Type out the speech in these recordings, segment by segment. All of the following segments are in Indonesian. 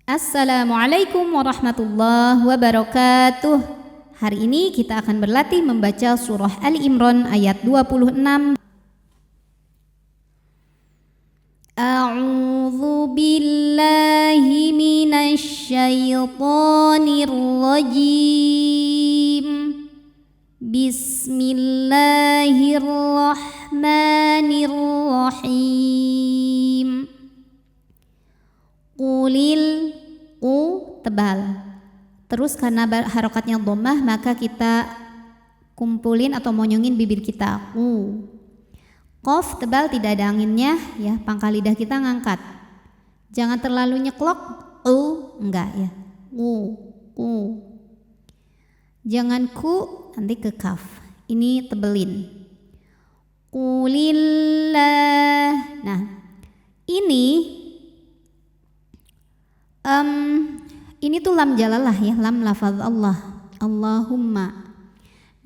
Assalamualaikum warahmatullahi wabarakatuh. Hari ini kita akan berlatih membaca surah Ali Imran ayat 26. A'udzu billahi minasy syaithanir rajim. Bismillahirrahmanirrahim. Qulil, tebal. Terus karena harokatnya dhammah maka kita kumpulin atau monyongin bibir kita. Qaf tebal tidak ada anginnya ya, pangkal lidah kita ngangkat. Jangan terlalu nyeklok. Enggak ya. Jangan ku nanti ke kaf. Ini tebelin. Qulillah. Nah, ini tuh lam jalalah ya, lam lafaz Allah, Allahumma.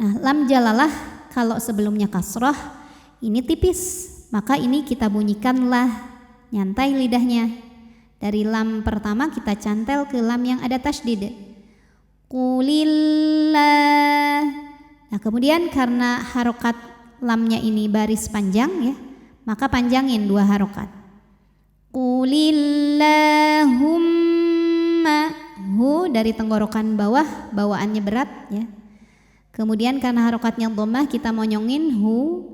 Nah, lam jalalah kalau sebelumnya kasrah ini tipis, maka ini kita bunyikan lah, nyantai lidahnya. Dari lam pertama kita cantel ke lam yang ada tasydid. Qulillah. Nah, kemudian karena harokat lamnya ini baris panjang ya, maka panjangin 2 harokat. Qulillahumma. Hu dari tenggorokan bawah, bawaannya berat ya. Kemudian karena harokatnya dhammah kita monyongin hu.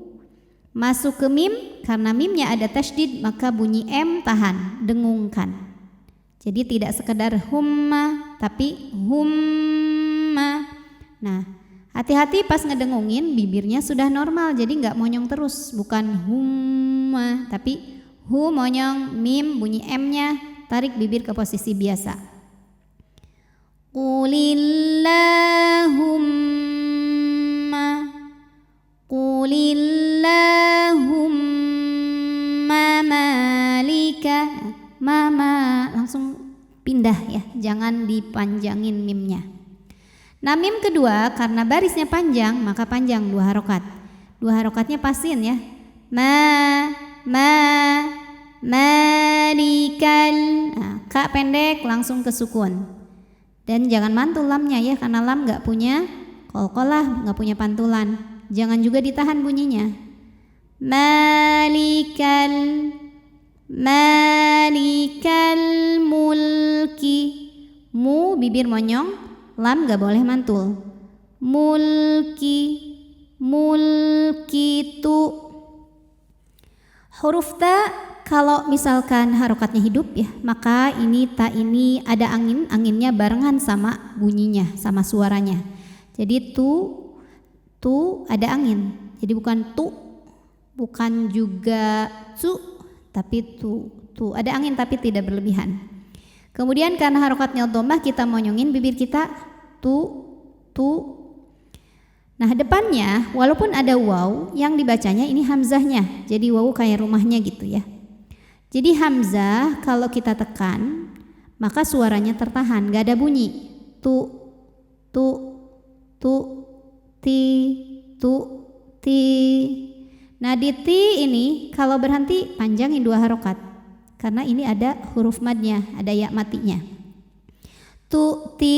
Masuk ke mim, karena mimnya ada tasydid maka bunyi m tahan, dengungkan. Jadi tidak sekedar humma tapi humma. Nah, hati-hati pas ngedengungin bibirnya sudah normal, jadi nggak monyong terus, bukan humma tapi hu monyong, mim bunyi m-nya, tarik bibir ke posisi biasa. Qulillahumma malika. Mama langsung pindah ya, jangan dipanjangin mimnya. Nah, mim kedua karena barisnya panjang maka panjang 2 harokat. 2 harokatnya pasin ya. Malikal. Nah, ka pendek langsung ke sukun. Dan jangan mantul lamnya ya, karena lam gak punya qalqalah, gak punya pantulan. Jangan juga ditahan bunyinya. Malikal mulki. Mu bibir monyong, lam gak boleh mantul. Mulki tu. Huruf ta kalau misalkan harokatnya hidup ya, maka ini ta ini ada anginnya barengan sama bunyinya, sama suaranya. Jadi tu ada angin. Jadi bukan tu, bukan juga su, tapi tu ada angin tapi tidak berlebihan. Kemudian karena harokatnya dhammah kita monyongin bibir kita tu. Nah, depannya walaupun ada waw, yang dibacanya ini hamzahnya. Jadi waw kayak rumahnya gitu ya. Jadi hamzah kalau kita tekan maka suaranya tertahan, gak ada bunyi. Tu, ti. Nah, di ti ini kalau berhenti panjangin 2 harokat. Karena ini ada huruf madnya, ada ya matinya. Tu, ti.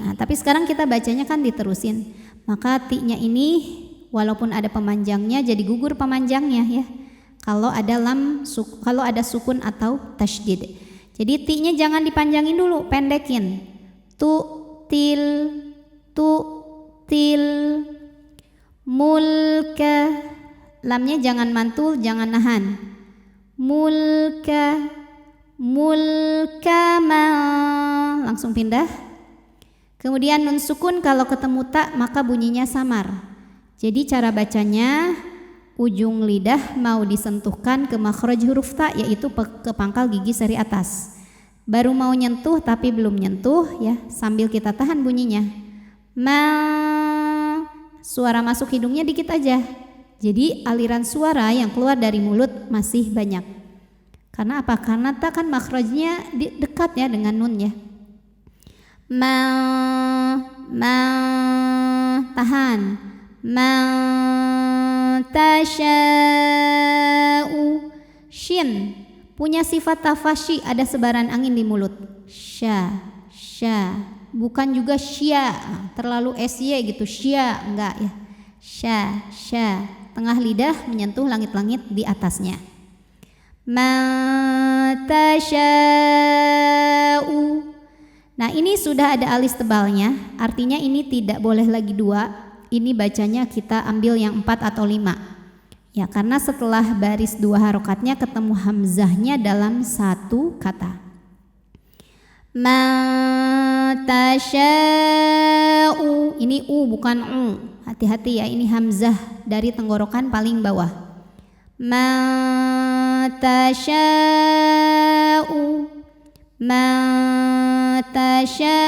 Nah, tapi sekarang kita bacanya kan diterusin. Maka ti-nya ini walaupun ada pemanjangnya jadi gugur pemanjangnya ya. Kalau ada sukun atau tasydid. Jadi ti-nya jangan dipanjangin dulu, pendekin. Tu, til. Mulka. Lamnya jangan mantul, jangan nahan. Mulka ma. Langsung pindah. Kemudian nun sukun kalau ketemu ta maka bunyinya samar. Jadi cara bacanya ujung lidah mau disentuhkan ke makhraj huruf ta, yaitu ke pangkal gigi seri atas. Baru mau nyentuh tapi belum nyentuh ya, sambil kita tahan bunyinya. Suara masuk hidungnya dikit aja. Jadi aliran suara yang keluar dari mulut masih banyak. Karena apa? Karena ta kan makhrajnya dekat ya dengan nun ya. Tahan. Tasha'u. Shin punya sifat tafashi, ada sebaran angin di mulut. Sya, bukan juga sya, terlalu sy gitu, sya, enggak ya. Sya, tengah lidah menyentuh langit-langit di atasnya. Ma tasya'u. Nah, ini sudah ada alis tebalnya, artinya ini tidak boleh lagi 2. Ini bacanya kita ambil yang 4 atau 5. Ya, karena setelah baris 2 harokatnya ketemu hamzahnya dalam satu kata. Ma tasya'u. Ini u bukan u. Hati-hati ya, ini hamzah dari tenggorokan paling bawah. Ma tasya'u. Ma tasya'u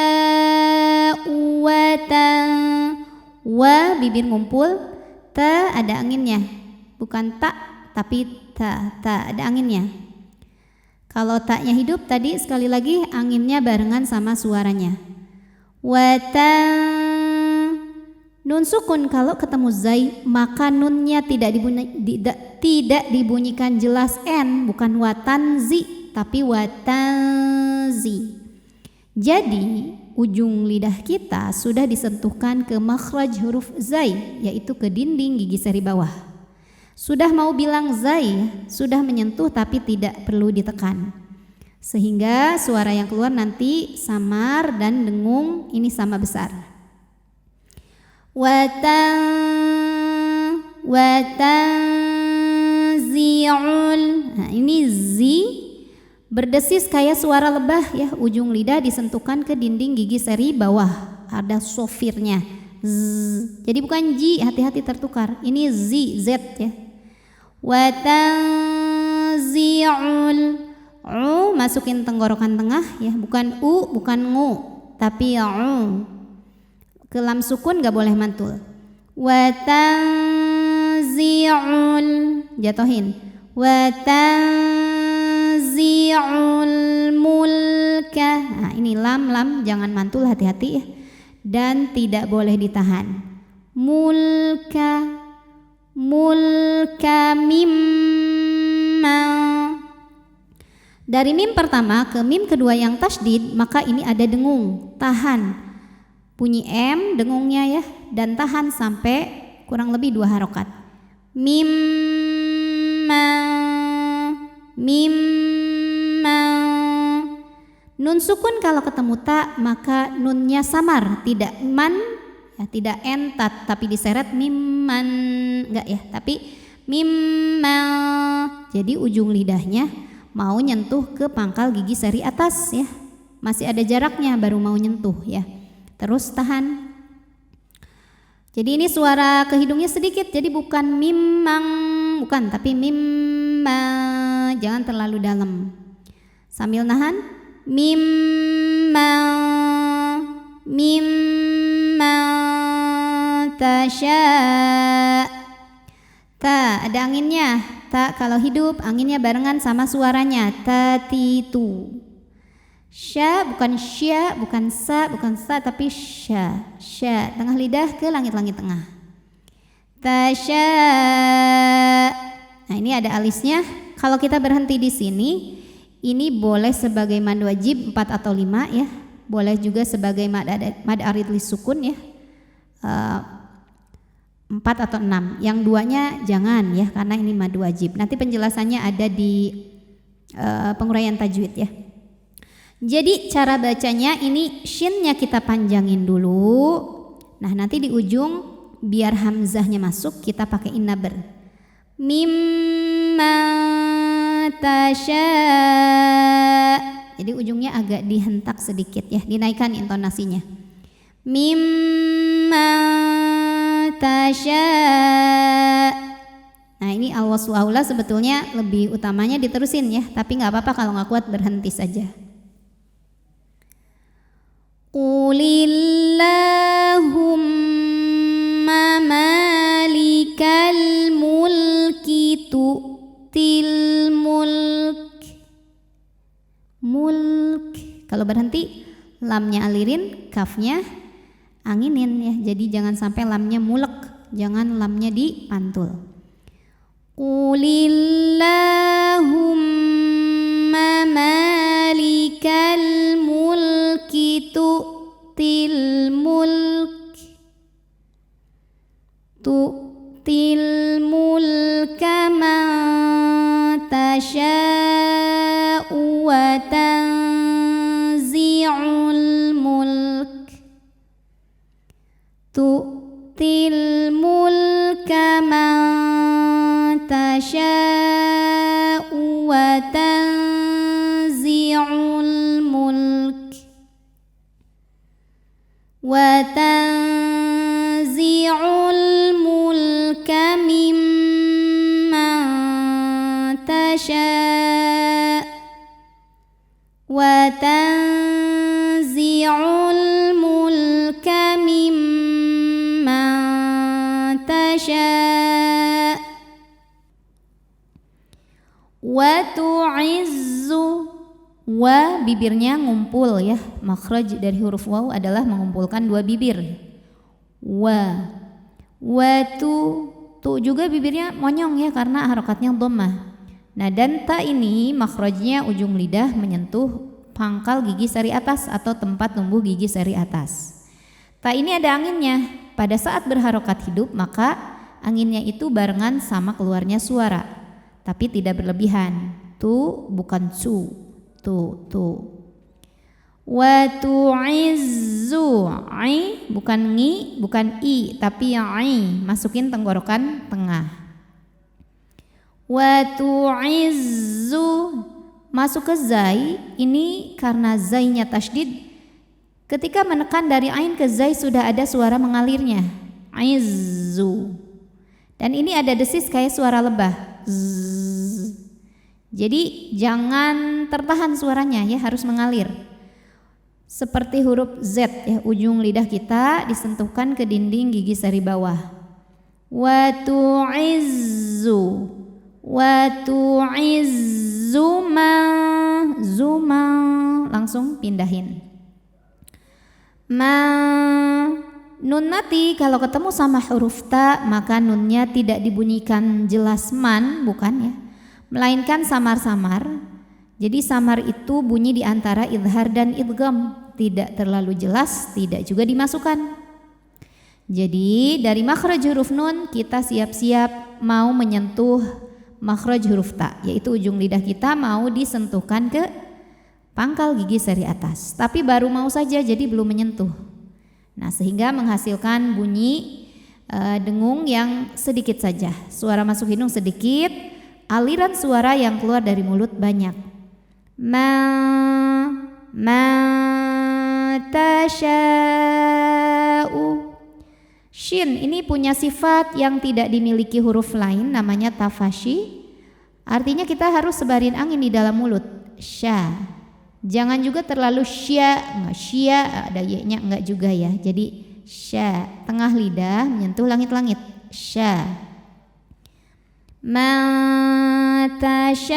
wa bibir ngumpul, ta ada anginnya. Bukan tak, tapi ta ada anginnya. Kalau taknya hidup tadi sekali lagi anginnya barengan sama suaranya. Nun sukun kalau ketemu zai maka nunnya tidak dibunyikan jelas n, bukan watanzi tapi watanzi. Jadi ujung lidah kita sudah disentuhkan ke makhraj huruf zai, yaitu ke dinding gigi seri bawah. Sudah mau bilang zai, sudah menyentuh tapi tidak perlu ditekan. Sehingga suara yang keluar nanti samar dan dengung ini sama besar. Watanzi'ul. Nah, ini zi berdesis kayak suara lebah ya, ujung lidah disentuhkan ke dinding gigi seri bawah. Ada sofirnya. Z. Jadi bukan ji, hati-hati tertukar. Ini z ya. Watanzi'ul. U masukin tenggorokan tengah ya, bukan u, bukan ngu, tapi u. Ke lam sukun gak boleh mantul. Watanzi'ul, jatohin. Watanzi'ul mulka. Nah, ini lam jangan mantul, hati-hati ya. Dan tidak boleh ditahan. Mulka mimma. Dari mim pertama ke mim kedua yang tasdid, maka ini ada dengung, tahan. Bunyi M dengungnya ya, dan tahan sampai kurang lebih 2 harokat. Mimma. Nun sukun kalau ketemu ta maka nunnya samar, tidak man ya, tidak entat tapi diseret mimman, enggak ya, tapi mimma. Jadi ujung lidahnya mau nyentuh ke pangkal gigi seri atas ya, masih ada jaraknya baru mau nyentuh ya, terus tahan. Jadi ini suara ke hidungnya sedikit, jadi bukan mimang, bukan, tapi mimma, jangan terlalu dalam. Sambil nahan, mimma tasya. Ta ada anginnya. Ta kalau hidup anginnya barengan sama suaranya. Tatitu. Sya bukan sya, bukan sa tapi sya. Tengah lidah ke langit-langit tengah. Tasya. Nah, ini ada alisnya. Kalau kita berhenti di sini, ini boleh sebagai mad wajib 4 atau 5 ya. Boleh juga sebagai mad arid li sukun ya. 4 atau 6. Yang 2-nya jangan ya, karena ini mad wajib. Nanti penjelasannya ada di penguraian tajwid ya. Jadi cara bacanya ini shinnya kita panjangin dulu. Nah, nanti di ujung biar hamzahnya masuk kita pakai innaber. Mimma tasya. Jadi ujungnya agak dihentak sedikit ya, dinaikkan intonasinya. Mimma tasya. Nah, ini al-waslu aula sebetulnya lebih utamanya diterusin ya, tapi nggak apa-apa kalau nggak kuat berhenti saja. Qulillahumma malikal mulki tu'til mulk. Kalau berhenti lamnya alirin, kafnya anginin ya. Jadi jangan sampai lamnya mulek, jangan lamnya dipantul. Qulillahumma tanzi'ul mulk. Tu'til mulka man tasha'u wa tanzi'ul mulk. Wa tanzi'ul mulka mimman tasha' wa tanzi'ul mulka mimman tasha' wa tu'izzu. Wa bibirnya ngumpul ya, makhraj dari huruf waw adalah mengumpulkan dua bibir. Wa tu juga bibirnya monyong ya karena harokatnya dhammah. Nah dan ta ini makhrajnya ujung lidah menyentuh pangkal gigi sari atas atau tempat tumbuh gigi sari atas. Ta ini ada anginnya. Pada saat berharokat hidup maka anginnya itu barengan sama keluarnya suara, tapi tidak berlebihan. Tu bukan su. Tu. Wa tu'izzu. I bukan ngi, bukan i, tapi i. Masukin tenggorokan tengah. Wa tu'izzu. Masuk ke zai. Ini karena zainya tasydid. Ketika menekan dari ain ke zai sudah ada suara mengalirnya. Izzu. Dan ini ada desis kayak suara lebah. Zzz. Jadi jangan tertahan suaranya ya, harus mengalir. Seperti huruf Z ya, ujung lidah kita disentuhkan ke dinding gigi sari bawah. Wa tu'izzu. Wa tu'izzu zuma. Langsung pindahin. Nun mati kalau ketemu sama huruf ta maka nunnya tidak dibunyikan jelas man, bukan ya, melainkan samar-samar. Jadi samar itu bunyi di antara idhar dan idgham, tidak terlalu jelas, tidak juga dimasukkan. Jadi dari makhraj huruf nun kita siap-siap mau menyentuh makhraj huruf ta, yaitu ujung lidah kita mau disentuhkan ke pangkal gigi sari atas, tapi baru mau saja, jadi belum menyentuh. Nah sehingga menghasilkan bunyi dengung yang sedikit saja, suara masuk hidung sedikit, aliran suara yang keluar dari mulut banyak. Ma tasha'u. Shin ini punya sifat yang tidak dimiliki huruf lain, namanya tafashi. Artinya kita harus sebarin angin di dalam mulut. Sya. Jangan juga terlalu sya, enggak sya, ada y-nya enggak juga ya. Jadi sya, tengah lidah menyentuh langit-langit. Sya. Ma tasha'u.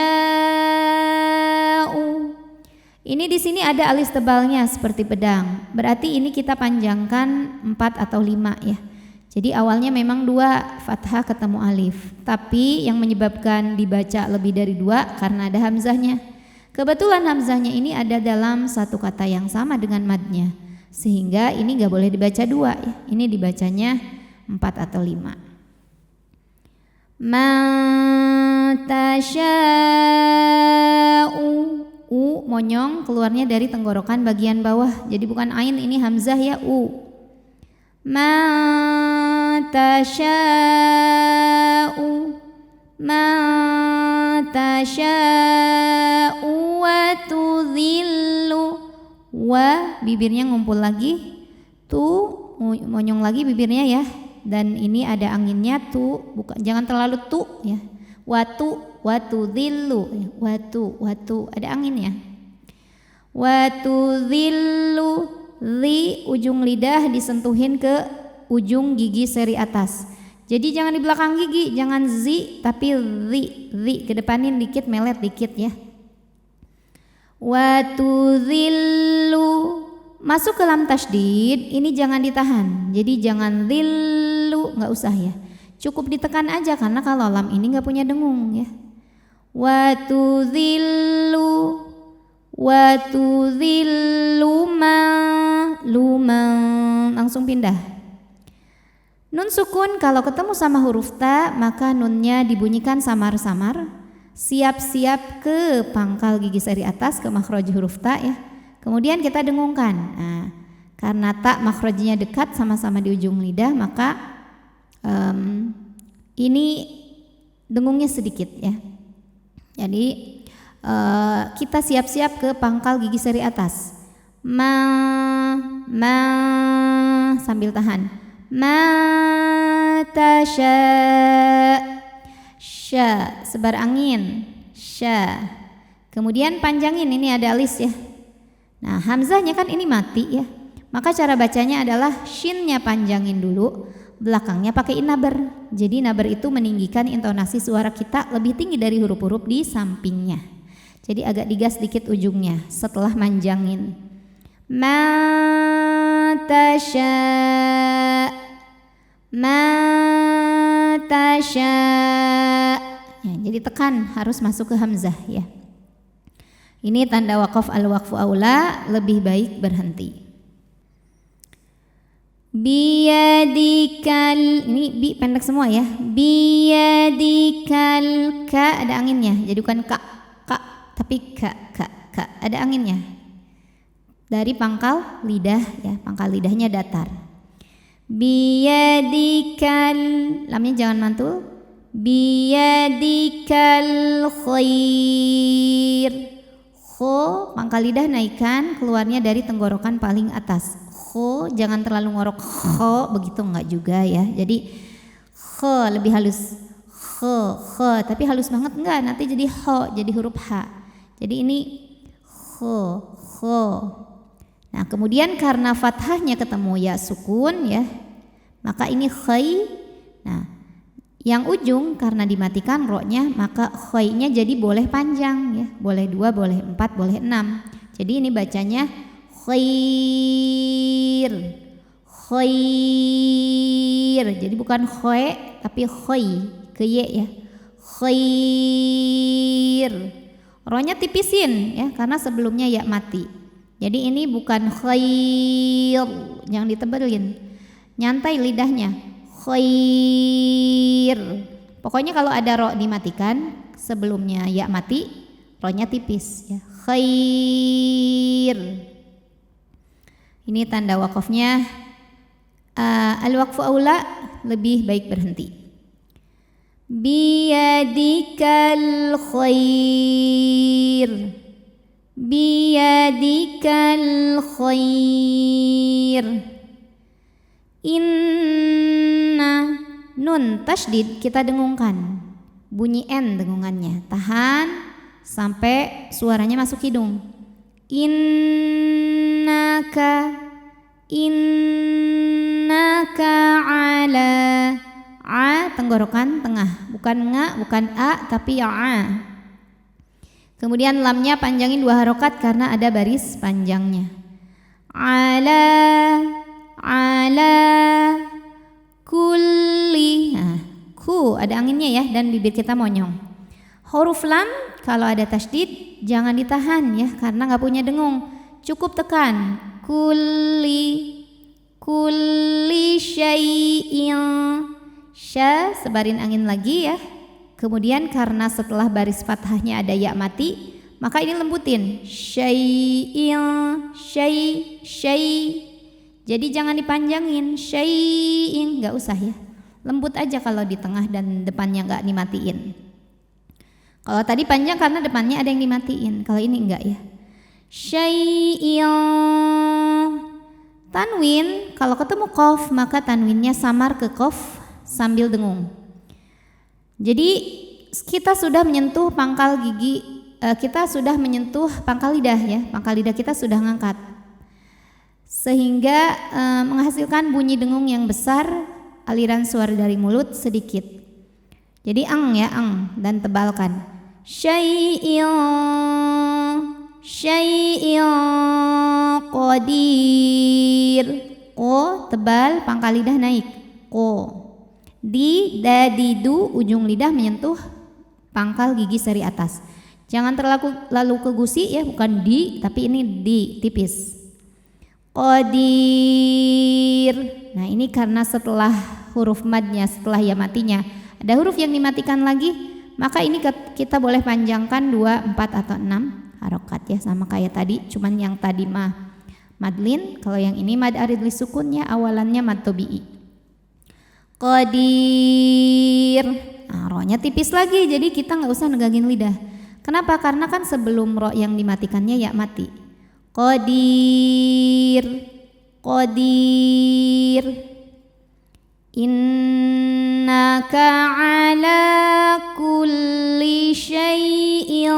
Ini di sini ada alis tebalnya seperti pedang. Berarti ini kita panjangkan 4 atau 5 ya. Jadi awalnya memang 2 fathah ketemu alif, tapi yang menyebabkan dibaca lebih dari 2 karena ada hamzahnya. Kebetulan hamzahnya ini ada dalam satu kata yang sama dengan madnya, sehingga ini gak boleh dibaca 2 ya. Ini dibacanya 4 atau 5. Ma tasha'u. U monyong keluarnya dari tenggorokan bagian bawah, jadi bukan ain, ini hamzah ya, u. Ma tasha'u. Ma tasha'u wa tudhillu. Wa bibirnya ngumpul lagi, tu monyong lagi bibirnya ya, dan ini ada anginnya tu, bukan, jangan terlalu tu ya. Watu dhillu, watu ada anginnya. Watu dhillu, li ujung lidah disentuhin ke ujung gigi seri atas. Jadi jangan di belakang gigi, jangan zi tapi zi ke depanin dikit, melet dikit ya. Watu dhillu, masuk ke lam tasydid, ini jangan ditahan. Jadi jangan dhillu, nggak usah ya. Cukup ditekan aja karena kalau lam ini nggak punya dengung ya. Watu dhillu luma, langsung pindah. Nun sukun kalau ketemu sama huruf ta maka nunnya dibunyikan samar-samar, siap-siap ke pangkal gigi seri atas, ke makhraj huruf ta ya. Kemudian kita dengungkan. Nah, karena ta makhrajnya dekat sama-sama di ujung lidah, maka ini dengungnya sedikit ya. Jadi kita siap-siap ke pangkal gigi seri atas. Ma sambil tahan. Ma tasya. Sya, sebar angin. Sya. Kemudian panjangin, ini ada alis ya. Nah, hamzahnya kan ini mati ya. Maka cara bacanya adalah shinnya panjangin dulu, belakangnya pakai nabar. Jadi nabar itu meninggikan intonasi suara kita lebih tinggi dari huruf-huruf di sampingnya. Jadi agak digas dikit ujungnya setelah manjangin. Ma tasya. Ma tasya. Ya, jadi tekan harus masuk ke hamzah ya. Ini tanda waqaf al-waqfu aula, lebih baik berhenti. Biyadikal, ini bi pendek semua ya. Biyadikal, ka ada anginnya. Jadi bukan ka tapi ka ada anginnya. Dari pangkal lidah ya, pangkal lidahnya datar. Biyadikal, lamnya jangan mantul. Biyadikal khair. Kho, pangkal lidah naikkan, keluarnya dari tenggorokan paling atas. Kho, jangan terlalu ngorok kho, begitu enggak juga ya. Jadi kho lebih halus. Kho, tapi halus banget enggak, nanti jadi ho, jadi huruf H. Jadi ini kho. Nah, kemudian karena fathahnya ketemu ya sukun ya, maka ini khai. Nah, yang ujung karena dimatikan ro-nya, maka khai-nya jadi boleh panjang ya, boleh 2, boleh 4, boleh 6. Jadi ini bacanya khair. Jadi bukan khoe tapi khoi, ke ye ya. Khair. Ro-nya tipisin ya, karena sebelumnya ya mati. Jadi ini bukan khair, jangan ditebelin. Nyantai lidahnya. Khair. Pokoknya kalau ada ro dimatikan, sebelumnya ya mati, ro-nya tipis ya. Khair. Ini tanda wakafnya al-waqfu aula, lebih baik berhenti. Biyadikal khair. Biyadikal khair. Inna, nun tasydid kita dengungkan, bunyi n dengungannya, tahan sampai suaranya masuk hidung. Innaka ala, a tenggorokan tengah, bukan nga, bukan a tapi a. Kemudian lamnya panjangin 2 harokat karena ada baris panjangnya. Ala kulli. Nah, ku ada anginnya ya, dan bibir kita monyong. Huruf lam kalau ada tasydid jangan ditahan ya, karena nggak punya dengung, cukup tekan. Kulli syai'in. Sya, sebarin angin lagi ya. Kemudian karena setelah baris fathahnya ada ya mati, maka ini lembutin. Syai'in, syai'. Jadi jangan dipanjangin, syai'in, nggak usah ya. Lembut aja kalau di tengah dan depannya nggak dimatiin. Kalau tadi panjang karena depannya ada yang dimatiin, kalau ini enggak ya. Syai'in. Tanwin, kalau ketemu qaf maka tanwinnya samar ke qaf sambil dengung. Jadi kita sudah menyentuh pangkal gigi, kita sudah menyentuh pangkal lidah ya, pangkal lidah kita sudah ngangkat, sehingga menghasilkan bunyi dengung yang besar, aliran suara dari mulut sedikit. Jadi ang ya, ang, dan tebalkan. Syai'in qadir. O tebal, pangkal lidah naik. O. Di, dadidu, ujung lidah menyentuh pangkal gigi seri atas. Jangan terlalu ke gusi ya, bukan di, tapi ini di, tipis. Qadir. Nah, ini karena setelah huruf madnya, setelah ya matinya, ada huruf yang dimatikan lagi, maka ini kita boleh panjangkan 2, 4 atau 6 harokat ya, sama kayak tadi, cuman yang tadi mah mad lin, kalau yang ini mad arid li sukunnya awalannya mad tabi'i. Qadir, nah, ro-nya tipis lagi, jadi kita nggak usah negangin lidah. Kenapa? Karena kan sebelum ro yang dimatikannya ya mati. Qadir, qadir, innaka ala kulli syai'in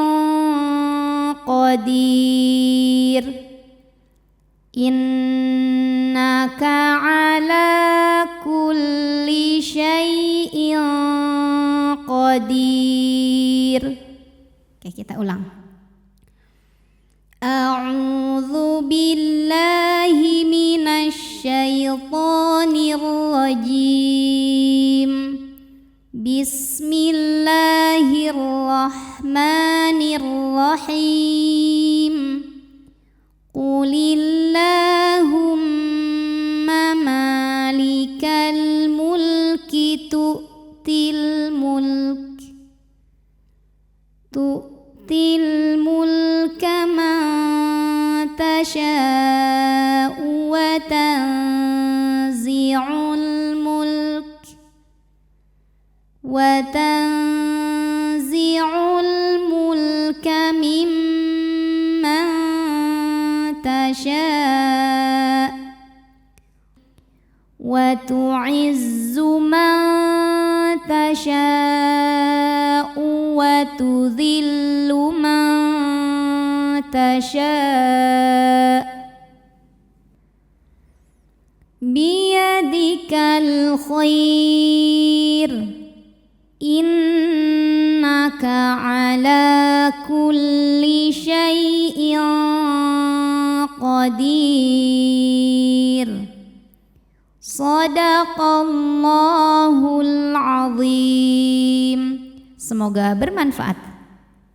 qadir, innaka ala kulli syai'in qadir. Oke, kita ulang. A'udzu billahi minasy syaithanir rajim. Bismillahirrahmanirrahim. Qulillahumma malikal mulki tu'til mulka man tasha'u wa tanzi'ul mulka mimman tasha' wa tu'izzu man tasha'u wa tudhillu man tasha' biyadikal khair innaka ala kulli syai'in qadir. Shadaqallahul azim. Semoga bermanfaat.